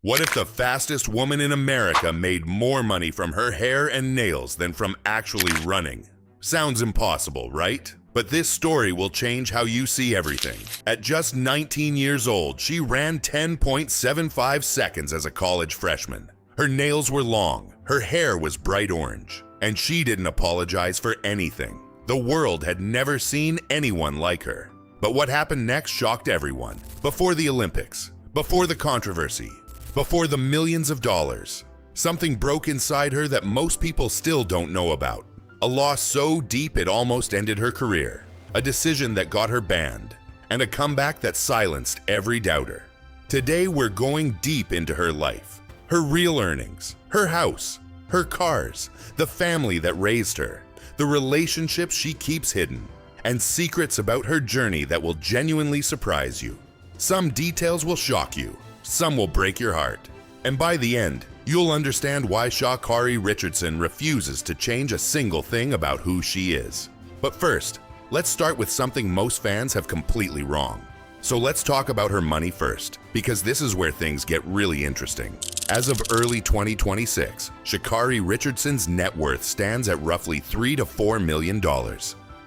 What if the fastest woman in America made more money from her hair and nails than from actually running? Sounds impossible, right? But this story will change how you see everything. At just 19 years old, she ran 10.75 seconds as a college freshman. Her nails were long, her hair was bright orange, and she didn't apologize for anything. The world had never seen anyone like her. But what happened next shocked everyone. Before the Olympics, before the controversy, before the millions of dollars, something broke inside her that most people still don't know about. A loss so deep it almost ended her career, a decision that got her banned, and a comeback that silenced every doubter. Today we're going deep into her life, her real earnings, her house, her cars, the family that raised her, the relationships she keeps hidden, and secrets about her journey that will genuinely surprise you. Some details will shock you, some will break your heart, and by the end, you'll understand why Sha'Carri Richardson refuses to change a single thing about who she is. But first, let's start with something most fans have completely wrong. So let's talk about her money first, because this is where things get really interesting. As of early 2026, Sha'Carri Richardson's net worth stands at roughly $3 to $4 million.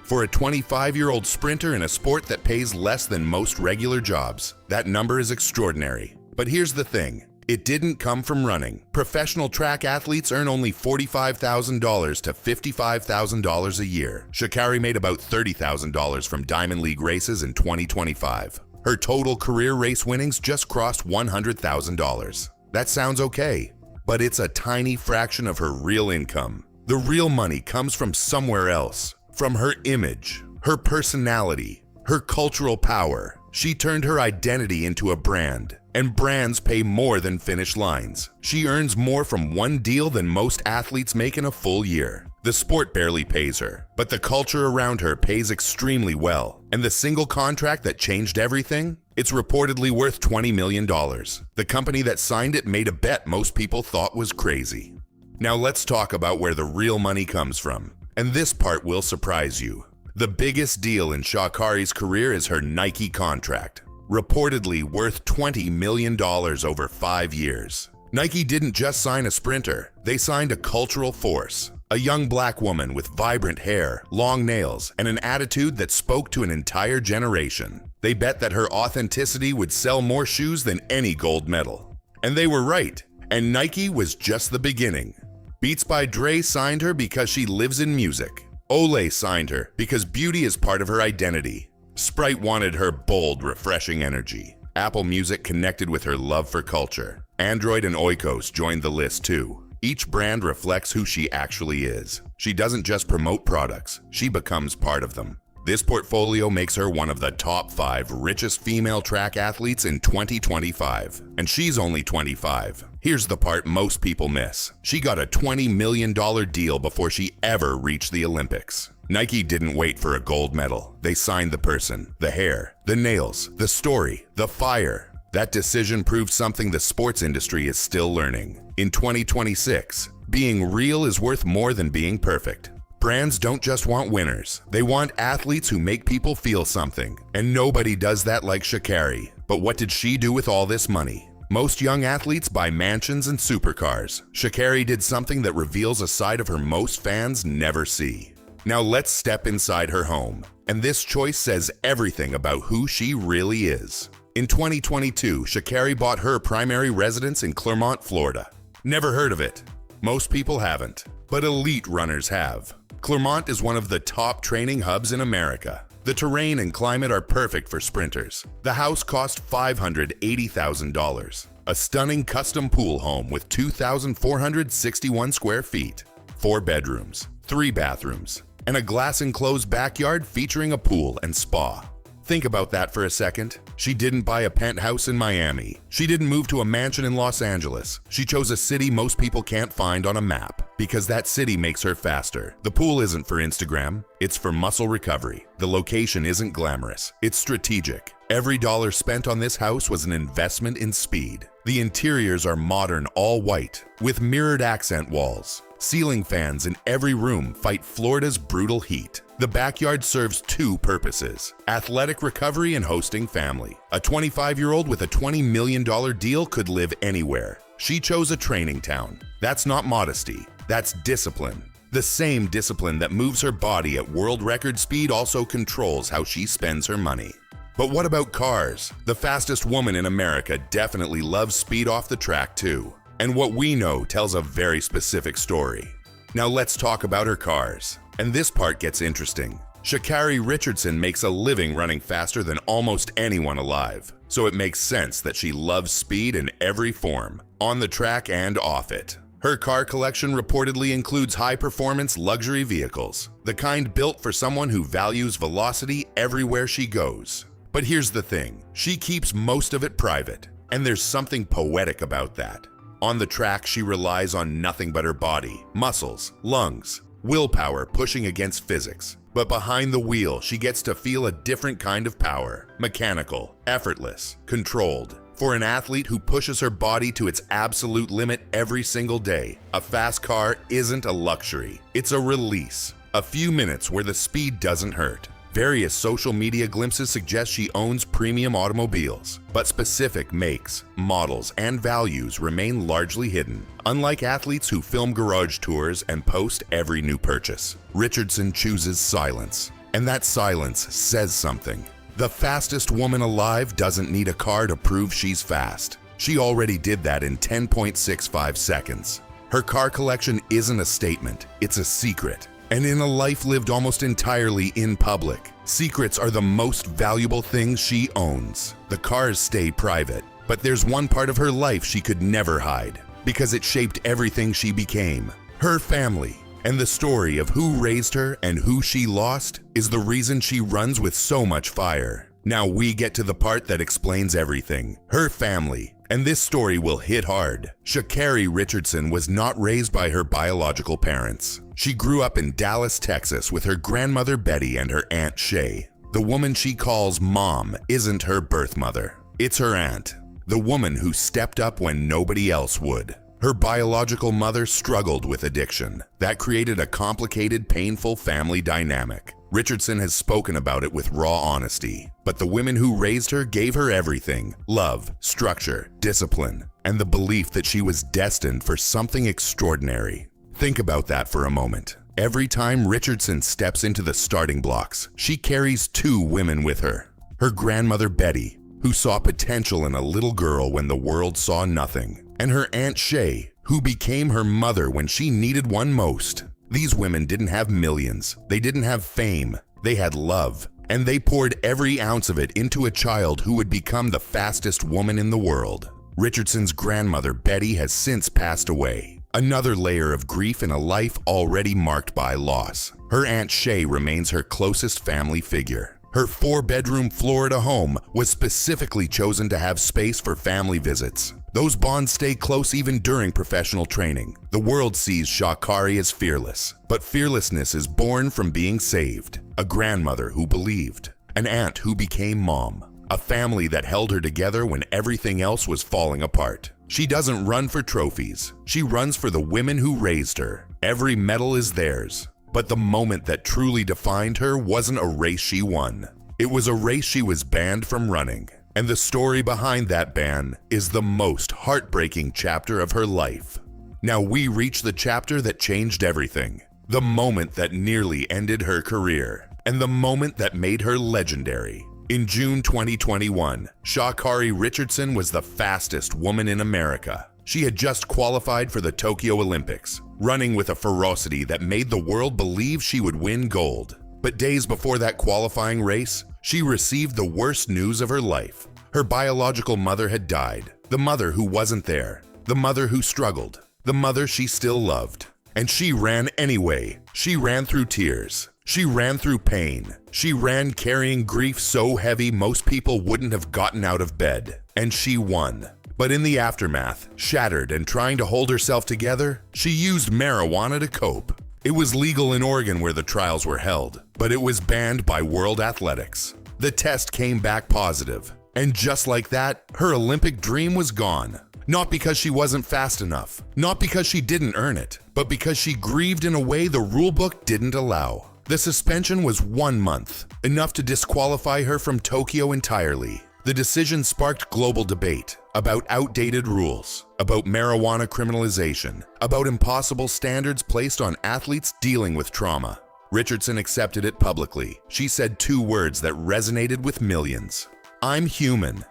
For a 25-year-old sprinter in a sport that pays less than most regular jobs, that number is extraordinary. But here's the thing. It didn't come from running. Professional track athletes earn only $45,000 to $55,000 a year. Sha'Carri made about $30,000 from Diamond League races in 2025. Her total career race winnings just crossed $100,000. That sounds okay, but it's a tiny fraction of her real income. The real money comes from somewhere else, from her image, her personality, her cultural power. She turned her identity into a brand, and brands pay more than finish lines. She earns more from one deal than most athletes make in a full year. The sport barely pays her, but the culture around her pays extremely well. And the single contract that changed everything? It's reportedly worth $20 million. The company that signed it made a bet most people thought was crazy. Now let's talk about where the real money comes from. And this part will surprise you. The biggest deal in Sha'Carri's career is her Nike contract, reportedly worth $20 million over 5 years. Nike didn't just sign a sprinter, they signed a cultural force. A young black woman with vibrant hair, long nails, and an attitude that spoke to an entire generation. They bet that her authenticity would sell more shoes than any gold medal. And they were right, and Nike was just the beginning. Beats by Dre signed her because she lives in music. Olay signed her because beauty is part of her identity. Sprite wanted her bold, refreshing energy. Apple Music connected with her love for culture. Android and Oikos joined the list too. Each brand reflects who she actually is. She doesn't just promote products, she becomes part of them. This portfolio makes her one of the top 5 richest female track athletes in 2025. And she's only 25. Here's the part most people miss. She got a $20 million deal before she ever reached the Olympics. Nike didn't wait for a gold medal. They signed the person, the hair, the nails, the story, the fire. That decision proved something the sports industry is still learning. In 2026, being real is worth more than being perfect. Brands don't just want winners. They want athletes who make people feel something. And nobody does that like Sha'Carri. But what did she do with all this money? Most young athletes buy mansions and supercars. Sha'Carri did something that reveals a side of her most fans never see. Now let's step inside her home. And this choice says everything about who she really is. In 2022, Sha'Carri bought her primary residence in Clermont, Florida. Never heard of it. Most people haven't, but elite runners have. Clermont is one of the top training hubs in America. The terrain and climate are perfect for sprinters. The house cost $580,000. A stunning custom pool home with 2,461 square feet, 4 bedrooms, 3 bathrooms, and a glass-enclosed backyard featuring a pool and spa. Think about that for a second. She didn't buy a penthouse in Miami. She didn't move to a mansion in Los Angeles. She chose a city most people can't find on a map because that city makes her faster. The pool isn't for Instagram, it's for muscle recovery. The location isn't glamorous, it's strategic. Every dollar spent on this house was an investment in speed. The interiors are modern, all white, with mirrored accent walls. Ceiling fans in every room fight Florida's brutal heat. The backyard serves two purposes: athletic recovery and hosting family. A 25-year-old with a $20 million deal could live anywhere. She chose a training town. That's not modesty, that's discipline. The same discipline that moves her body at world record speed also controls how she spends her money. But what about cars? The fastest woman in America definitely loves speed off the track too. And what we know tells a very specific story. Now let's talk about her cars. And this part gets interesting. Sha'Carri Richardson makes a living running faster than almost anyone alive. So it makes sense that she loves speed in every form, on the track and off it. Her car collection reportedly includes high-performance luxury vehicles, the kind built for someone who values velocity everywhere she goes. But here's the thing, she keeps most of it private, and there's something poetic about that. On the track, she relies on nothing but her body, muscles, lungs, willpower pushing against physics. But behind the wheel, she gets to feel a different kind of power, mechanical, effortless, controlled. For an athlete who pushes her body to its absolute limit every single day, a fast car isn't a luxury, it's a release. A few minutes where the speed doesn't hurt. Various social media glimpses suggest she owns premium automobiles, but specific makes, models, and values remain largely hidden. Unlike athletes who film garage tours and post every new purchase, Richardson chooses silence. And that silence says something. The fastest woman alive doesn't need a car to prove she's fast. She already did that in 10.65 seconds. Her car collection isn't a statement, it's a secret. And in a life lived almost entirely in public, secrets are the most valuable things she owns. The cars stay private, but there's one part of her life she could never hide, because it shaped everything she became. Her family. And the story of who raised her and who she lost is the reason she runs with so much fire. Now we get to the part that explains everything. Her family. And this story will hit hard. Sha'Carri Richardson was not raised by her biological parents. She grew up in Dallas, Texas with her grandmother Betty and her Aunt Shay. The woman she calls Mom isn't her birth mother. It's her aunt, the woman who stepped up when nobody else would. Her biological mother struggled with addiction. That created a complicated, painful family dynamic. Richardson has spoken about it with raw honesty, but the women who raised her gave her everything: love, structure, discipline, and the belief that she was destined for something extraordinary. Think about that for a moment. Every time Richardson steps into the starting blocks, she carries two women with her. Her grandmother Betty, who saw potential in a little girl when the world saw nothing, and her Aunt Shay, who became her mother when she needed one most. These women didn't have millions, they didn't have fame, they had love, and they poured every ounce of it into a child who would become the fastest woman in the world. Richardson's grandmother Betty has since passed away, another layer of grief in a life already marked by loss. Her Aunt Shay remains her closest family figure. Her 4-bedroom Florida home was specifically chosen to have space for family visits. Those bonds stay close even during professional training. The world sees Sha'Carri as fearless, but fearlessness is born from being saved. A grandmother who believed, an aunt who became mom, a family that held her together when everything else was falling apart. She doesn't run for trophies, she runs for the women who raised her. Every medal is theirs, but the moment that truly defined her wasn't a race she won. It was a race she was banned from running. And the story behind that ban is the most heartbreaking chapter of her life. Now we reach the chapter that changed everything. The moment that nearly ended her career. And the moment that made her legendary. In June 2021, Sha'Carri Richardson was the fastest woman in America. She had just qualified for the Tokyo Olympics, running with a ferocity that made the world believe she would win gold. But days before that qualifying race, she received the worst news of her life. Her biological mother had died, the mother who wasn't there, the mother who struggled, the mother she still loved. And she ran anyway. She ran through tears. She ran through pain. She ran carrying grief so heavy most people wouldn't have gotten out of bed. And she won. But in the aftermath, shattered and trying to hold herself together, she used marijuana to cope. It was legal in Oregon where the trials were held, but it was banned by World Athletics. The test came back positive, and just like that, her Olympic dream was gone. Not because she wasn't fast enough, not because she didn't earn it, but because she grieved in a way the rulebook didn't allow. The suspension was 1 month, enough to disqualify her from Tokyo entirely. The decision sparked global debate about outdated rules, about marijuana criminalization, about impossible standards placed on athletes dealing with trauma. Richardson accepted it publicly. She said 2 words that resonated with millions. "I'm human."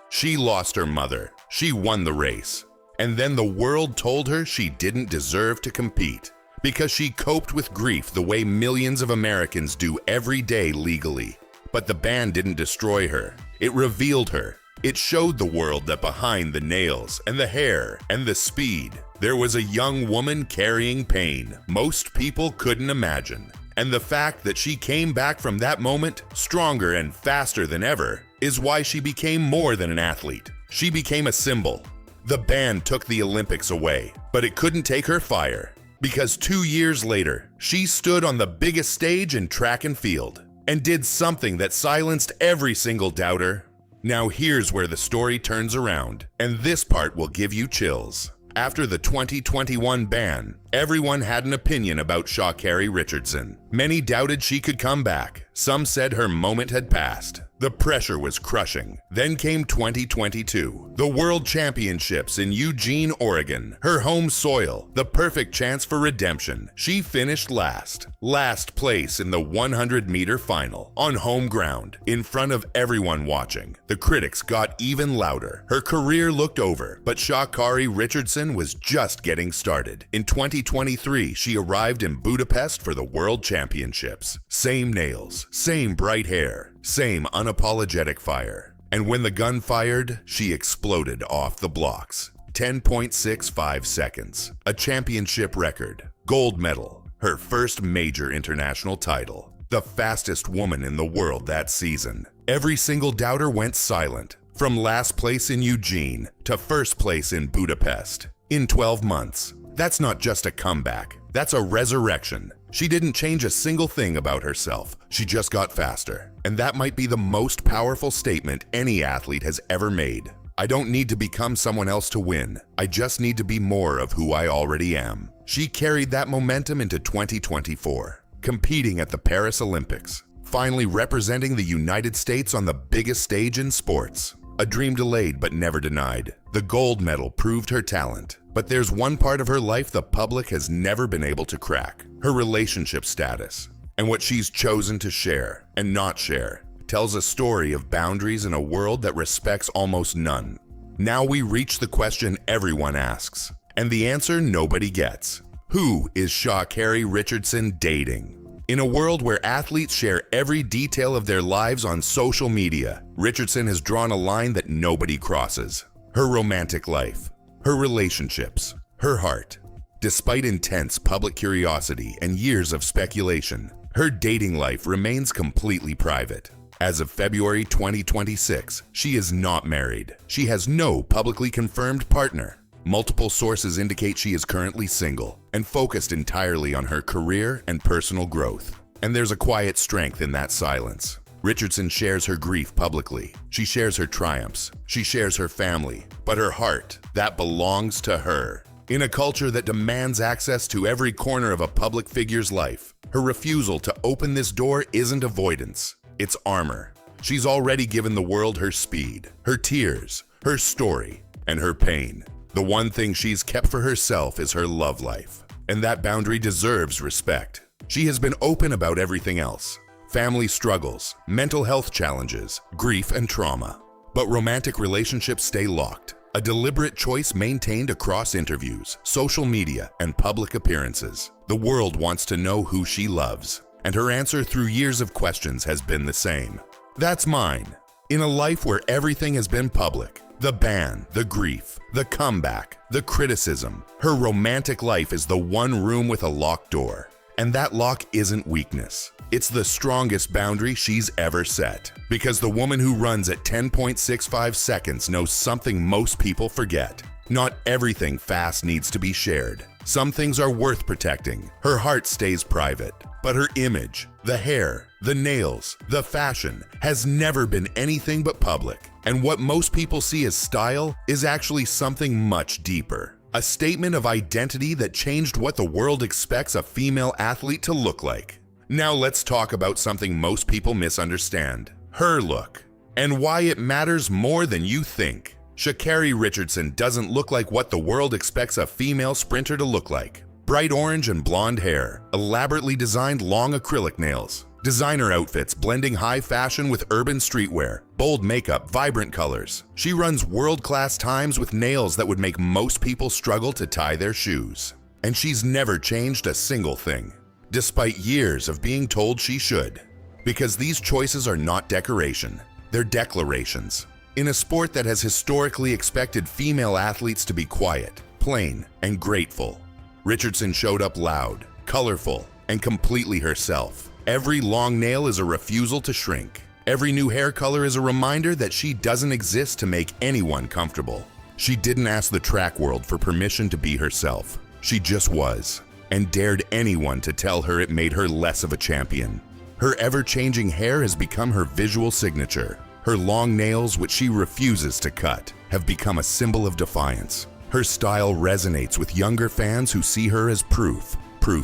She lost her mother. She won the race. And then the world told her she didn't deserve to compete because she coped with grief the way millions of Americans do every day legally. But the ban didn't destroy her. It revealed her. It showed the world that behind the nails and the hair and the speed, there was a young woman carrying pain most people couldn't imagine. And the fact that she came back from that moment stronger and faster than ever is why she became more than an athlete. She became a symbol. The ban took the Olympics away, but it couldn't take her fire. Because 2 years later, she stood on the biggest stage in track and field and did something that silenced every single doubter. Now here's where the story turns around, and this part will give you chills. After the 2021 ban, everyone had an opinion about Sha'Carri Richardson. Many doubted she could come back. Some said her moment had passed. The pressure was crushing. Then came 2022, the World Championships in Eugene, Oregon, her home soil, the perfect chance for redemption. She finished last place in the 100-meter final, on home ground, in front of everyone watching. The critics got even louder. Her career looked over, but Sha'Carri Richardson was just getting started. In 2023, she arrived in Budapest for the World Championships. Same nails, same bright hair, same unapologetic fire. And when the gun fired, she exploded off the blocks. 10.65 seconds, a championship record, gold medal, her first major international title, the fastest woman in the world that season. Every single doubter went silent, from last place in Eugene to first place in Budapest. In 12 months. That's not just a comeback, that's a resurrection. She didn't change a single thing about herself, she just got faster. And that might be the most powerful statement any athlete has ever made. I don't need to become someone else to win, I just need to be more of who I already am. She carried that momentum into 2024, competing at the Paris Olympics, finally representing the United States on the biggest stage in sports. A dream delayed but never denied. The gold medal proved her talent. But there's one part of her life the public has never been able to crack: her relationship status. And what she's chosen to share and not share tells a story of boundaries in a world that respects almost none. Now we reach the question everyone asks, and the answer nobody gets. Who is Sha'Carri Richardson dating? In a world where athletes share every detail of their lives on social media, Richardson has drawn a line that nobody crosses. Her romantic life, her relationships, her heart. Despite intense public curiosity and years of speculation, her dating life remains completely private. As of February 2026, she is not married. She has no publicly confirmed partner. Multiple sources indicate she is currently single and focused entirely on her career and personal growth. And there's a quiet strength in that silence. Richardson shares her grief publicly. She shares her triumphs. She shares her family. But her heart, that belongs to her. In a culture that demands access to every corner of a public figure's life, her refusal to open this door isn't avoidance, it's armor. She's already given the world her speed, her tears, her story, and her pain. The one thing she's kept for herself is her love life, and that boundary deserves respect. She has been open about everything else: family struggles, mental health challenges, grief and trauma. But romantic relationships stay locked, a deliberate choice maintained across interviews, social media, and public appearances. The world wants to know who she loves, and her answer through years of questions has been the same. That's mine. In a life where everything has been public, the ban, the grief, the comeback, the criticism, her romantic life is the one room with a locked door. And that lock isn't weakness. It's the strongest boundary she's ever set. Because the woman who runs at 10.65 seconds knows something most people forget. Not everything fast needs to be shared. Some things are worth protecting. Her heart stays private, but her image, the hair, the nails, the fashion has never been anything but public. And what most people see as style is actually something much deeper. A statement of identity that changed what the world expects a female athlete to look like. Now let's talk about something most people misunderstand: her look, and why it matters more than you think. Sha'Carri Richardson doesn't look like what the world expects a female sprinter to look like. Bright orange and blonde hair, elaborately designed long acrylic nails, designer outfits blending high fashion with urban streetwear, bold makeup, vibrant colors. She runs world-class times with nails that would make most people struggle to tie their shoes. And she's never changed a single thing, despite years of being told she should. Because these choices are not decoration, they're declarations. In a sport that has historically expected female athletes to be quiet, plain, and grateful, Richardson showed up loud, colorful, and completely herself. Every long nail is a refusal to shrink. Every new hair color is a reminder that she doesn't exist to make anyone comfortable. She didn't ask the track world for permission to be herself. She just was, and dared anyone to tell her it made her less of a champion. Her ever-changing hair has become her visual signature. Her long nails, which she refuses to cut, have become a symbol of defiance. Her style resonates with younger fans who see her as proof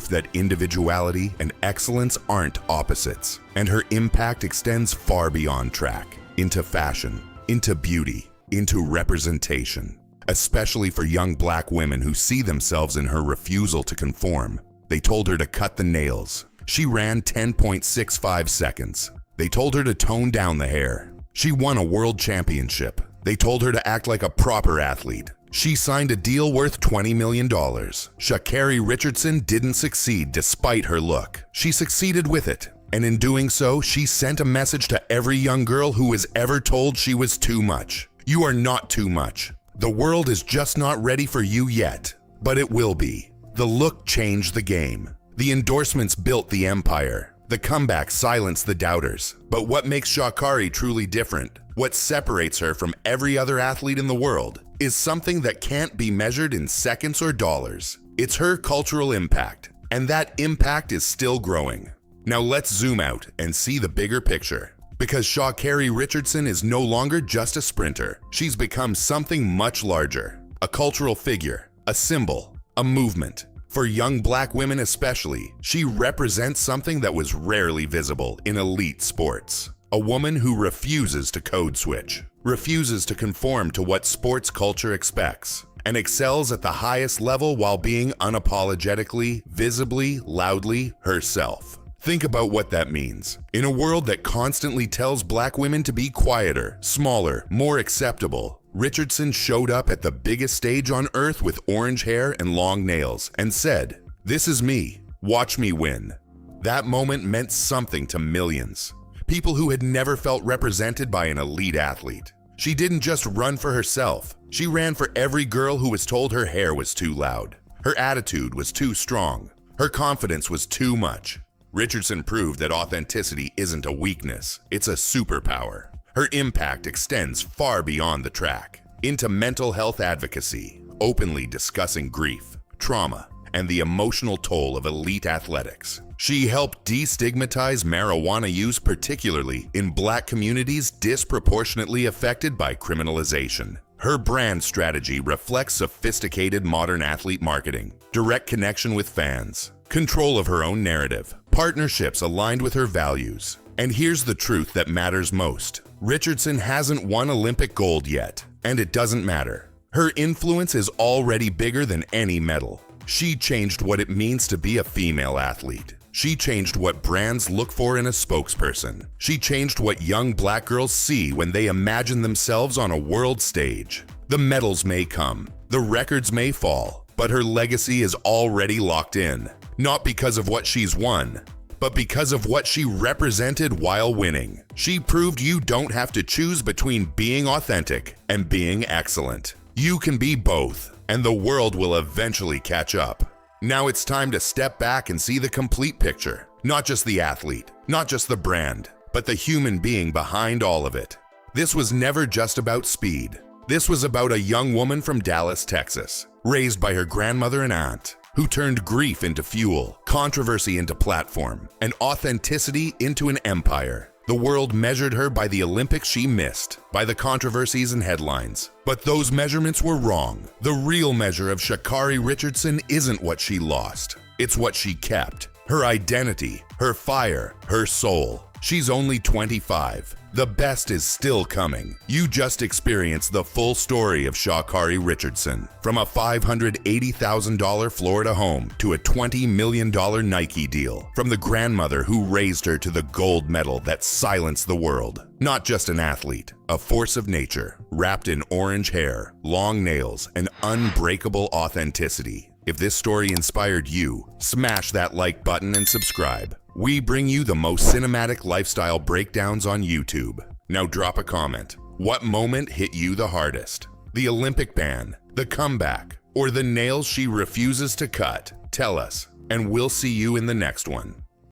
that individuality and excellence aren't opposites. And her impact extends far beyond track, into fashion, into beauty, into representation. Especially for young Black women who see themselves in her refusal to conform. They told her to cut the nails. She ran 10.65 seconds. They told her to tone down the hair. She won a world championship. They told her to act like a proper athlete. She signed a deal worth $20 million. Sha'Carri Richardson didn't succeed despite her look. She succeeded with it. And in doing so, she sent a message to every young girl who was ever told she was too much. You are not too much. The world is just not ready for you yet, but it will be. The look changed the game. The endorsements built the empire. The comeback silenced the doubters. But what makes Sha'Carri truly different, what separates her from every other athlete in the world, is something that can't be measured in seconds or dollars. It's her cultural impact, and that impact is still growing. Now let's zoom out and see the bigger picture. Because Sha'Carri Richardson is no longer just a sprinter. She's become something much larger. A cultural figure, a symbol, a movement. For young Black women especially, she represents something that was rarely visible in elite sports. A woman who refuses to code switch, refuses to conform to what sports culture expects, and excels at the highest level while being unapologetically, visibly, loudly herself. Think about what that means. In a world that constantly tells Black women to be quieter, smaller, more acceptable, Richardson showed up at the biggest stage on earth with orange hair and long nails and said, "This is me, watch me win." That moment meant something to millions. People who had never felt represented by an elite athlete. She didn't just run for herself. She ran for every girl who was told her hair was too loud, her attitude was too strong, her confidence was too much. Richardson proved that authenticity isn't a weakness, it's a superpower. Her impact extends far beyond the track, into mental health advocacy, openly discussing grief, trauma, and the emotional toll of elite athletics. She helped destigmatize marijuana use, particularly in Black communities disproportionately affected by criminalization. Her brand strategy reflects sophisticated modern athlete marketing, direct connection with fans, control of her own narrative, partnerships aligned with her values. And here's the truth that matters most. Richardson hasn't won Olympic gold yet, and it doesn't matter. Her influence is already bigger than any medal. She changed what it means to be a female athlete. She changed what brands look for in a spokesperson. She changed what young Black girls see when they imagine themselves on a world stage. The medals may come, the records may fall, but her legacy is already locked in. Not because of what she's won, but because of what she represented while winning. She proved you don't have to choose between being authentic and being excellent. You can be both, and the world will eventually catch up. Now it's time to step back and see the complete picture. Not just the athlete, not just the brand, but the human being behind all of it. This was never just about speed. This was about a young woman from Dallas, Texas, raised by her grandmother and aunt, who turned grief into fuel, controversy into platform, and authenticity into an empire. The world measured her by the Olympics she missed, by the controversies and headlines. But those measurements were wrong. The real measure of Sha'Carri Richardson isn't what she lost. It's what she kept. her identity, her fire, her soul. She's only 25. The best is still coming. You just experienced the full story of Sha'Carri Richardson. From a $580,000 Florida home to a $20 million Nike deal. From the grandmother who raised her to the gold medal that silenced the world. Not just an athlete, a force of nature, wrapped in orange hair, long nails, and unbreakable authenticity. If this story inspired you, smash that like button and subscribe. We bring you the most cinematic lifestyle breakdowns on YouTube. Now drop a comment. What moment hit you the hardest? The Olympic ban, the comeback, or the nails she refuses to cut? Tell us, and we'll see you in the next one.